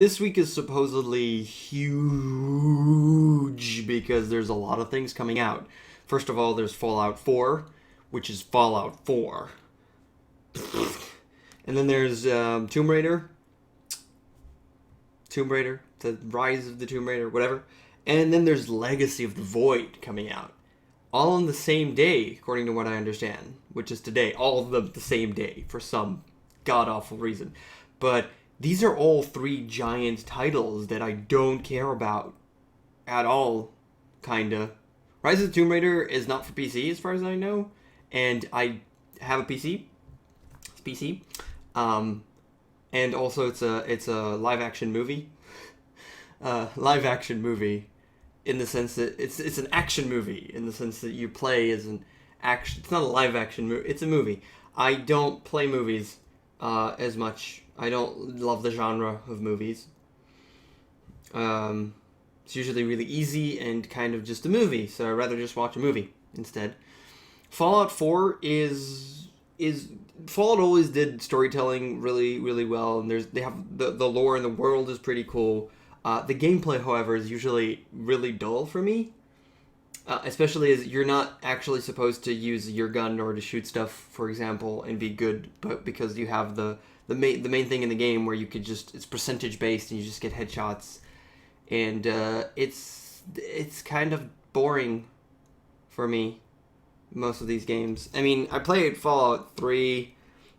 This week is supposedly huge because there's a lot of things coming out. First of all, there's Fallout 4, which is Fallout 4. And then there's Tomb Raider, the Rise of the Tomb Raider, whatever. And then there's Legacy of the Void coming out. All on the same day, according to what I understand, which is today. All of them the same day for some god-awful reason. But these are all three giant titles that I don't care about at all, kinda. Rise of the Tomb Raider is not for PC as far as I know, and I have a PC. It's PC. And also it's a live action movie. Live action movie in the sense that it's an action movie in the sense that you play as an action. It's not a live action movie. It's a movie. I don't play movies as much. I don't love the genre of movies. It's usually really easy and kind of just a movie, so I'd rather just watch a movie instead. Fallout 4 is Fallout always did storytelling really, really well, and they have the lore in the world is pretty cool. The gameplay, however, is usually really dull for me. Especially as you're not actually supposed to use your gun or to shoot stuff, for example, and be good, but because you have the main thing in the game where you could just, it's percentage based and you just get headshots, and it's kind of boring for me, most of these games. I mean, I played Fallout 3.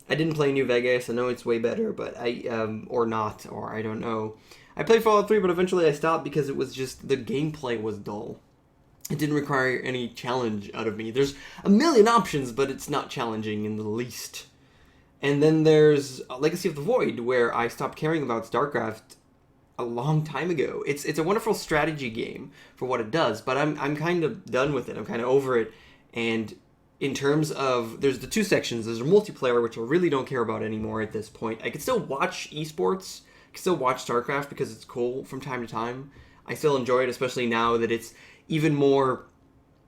I didn't play New Vegas. I know it's way better, but or not, or I don't know. I played Fallout 3, but eventually I stopped because it was just, the gameplay was dull. It didn't require any challenge out of me. There's a million options, but it's not challenging in the least. And then there's Legacy of the Void, where I stopped caring about StarCraft a long time ago. It's a wonderful strategy game for what it does, but I'm kind of done with it. I'm kind of over it. And in terms of, there's the two sections. There's a multiplayer, which I really don't care about anymore at this point. I could still watch esports. I could still watch StarCraft because it's cool from time to time. I still enjoy it, especially now that it's even more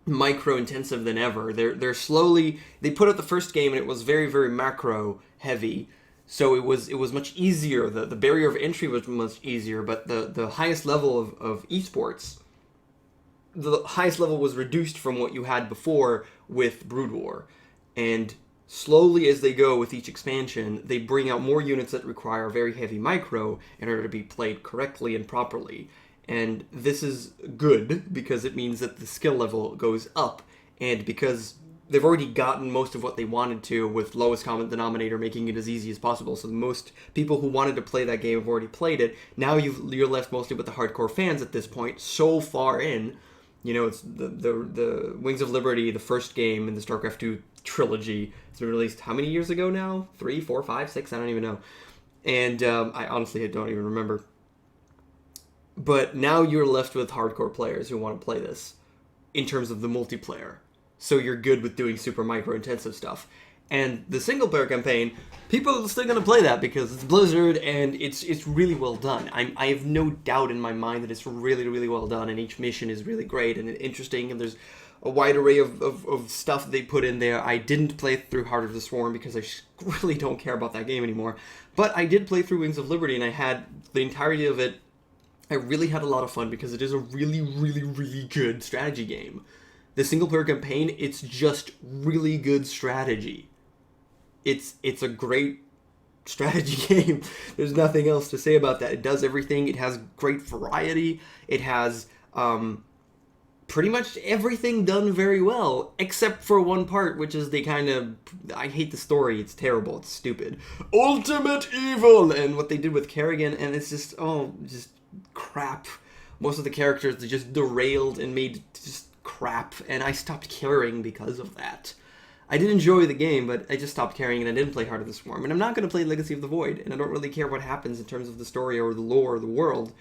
micro-intensive than ever. They're slowly, they put out the first game and it was very, very macro heavy. So it was much easier. The barrier of entry was much easier, but the highest level of esports, the highest level was reduced from what you had before with Brood War. And slowly as they go with each expansion, they bring out more units that require very heavy micro in order to be played correctly and properly. And this is good because it means that the skill level goes up, and because they've already gotten most of what they wanted to with lowest common denominator, making it as easy as possible. So most people who wanted to play that game have already played it. Now you're left mostly with the hardcore fans at this point, so far in. You know, it's the Wings of Liberty, the first game in the StarCraft 2 trilogy. It's been released how many years ago now? 3, 4, 5, 6? I don't even know. And I honestly don't even remember. But now you're left with hardcore players who want to play this in terms of the multiplayer. So you're good with doing super micro-intensive stuff. And the single-player campaign, people are still going to play that because it's Blizzard and it's really well done. I have no doubt in my mind that it's really, really well done, and each mission is really great and interesting, and there's a wide array of stuff they put in there. I didn't play through Heart of the Swarm because I really don't care about that game anymore. But I did play through Wings of Liberty, and I had the entirety of it. I really had a lot of fun because it is a really, really, really good strategy game. The single-player campaign, it's just really good strategy. It's a great strategy game. There's nothing else to say about that. It does everything. It has great variety. It has pretty much everything done very well, except for one part, which is I hate the story. It's terrible. It's stupid. Ultimate evil! And what they did with Kerrigan, and it's just crap. Most of the characters they just derailed and made just crap, and I stopped caring because of that. I did enjoy the game, but I just stopped caring, and I didn't play Heart of the Swarm. And I'm not going to play Legacy of the Void, and I don't really care what happens in terms of the story or the lore or the world.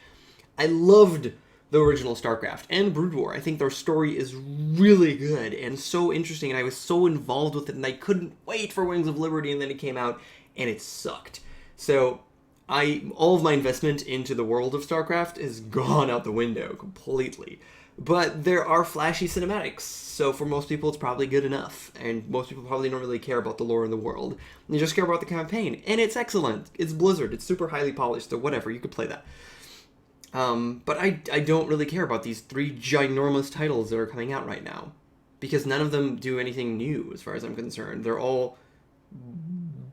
I loved the original StarCraft and Brood War. I think their story is really good and so interesting, and I was so involved with it, and I couldn't wait for Wings of Liberty, and then it came out, and it sucked. So all of my investment into the world of StarCraft has gone out the window completely. But there are flashy cinematics, so for most people it's probably good enough. And most people probably don't really care about the lore in the world. They just care about the campaign. And it's excellent. It's Blizzard. It's super highly polished, so whatever, you could play that. But I don't really care about these 3 ginormous titles that are coming out right now. Because none of them do anything new, as far as I'm concerned. They're all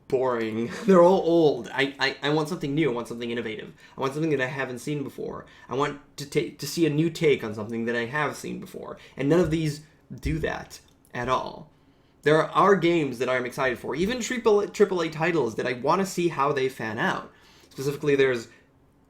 boring. They're all old. I want something new. I want something innovative. I want something that I haven't seen before. I want to see a new take on something that I have seen before. And none of these do that at all. There are games that I'm excited for, even AAA titles that I want to see how they fan out. Specifically, there's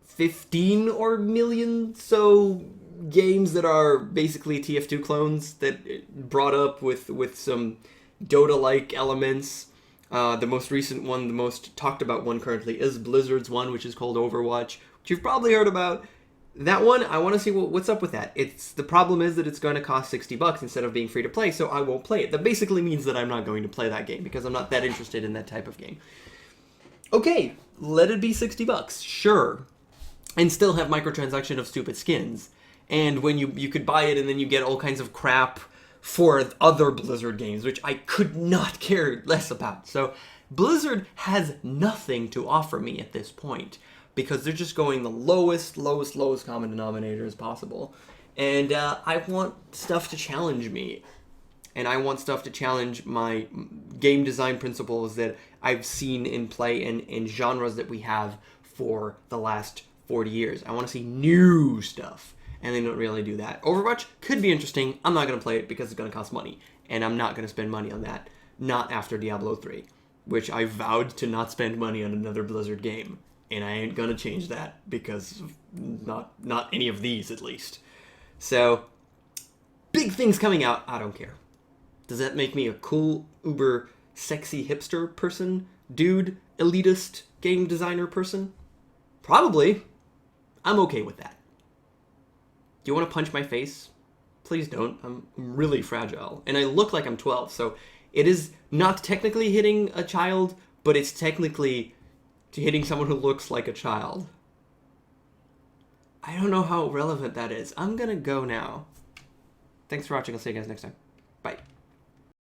15 or million so games that are basically TF2 clones that brought up with some Dota-like elements. The most recent one, the most talked about one currently, is Blizzard's one, which is called Overwatch, which you've probably heard about. That one, I want to see what's up with that. The problem is that it's going to cost $60 instead of being free to play, so I won't play it. That basically means that I'm not going to play that game because I'm not that interested in that type of game. Okay, let it be $60, sure. And still have microtransaction of stupid skins. And when you could buy it and then you get all kinds of crap for other Blizzard games, which I could not care less about. So Blizzard has nothing to offer me at this point because they're just going the lowest common denominator as possible. And I want stuff to challenge me. And I want stuff to challenge my game design principles that I've seen in play in genres that we have for the last 40 years. I want to see new stuff. And they don't really do that. Overwatch could be interesting. I'm not going to play it because it's going to cost money. And I'm not going to spend money on that. Not after Diablo 3. Which I vowed to not spend money on another Blizzard game. And I ain't going to change that because of not any of these, at least. So, big things coming out. I don't care. Does that make me a cool, uber, sexy hipster person? Dude? Elitist game designer person? Probably. I'm okay with that. Do you want to punch my face? Please don't. I'm really fragile. And I look like I'm 12, so it is not technically hitting a child, but it's technically hitting someone who looks like a child. I don't know how relevant that is. I'm gonna go now. Thanks for watching. I'll see you guys next time. Bye.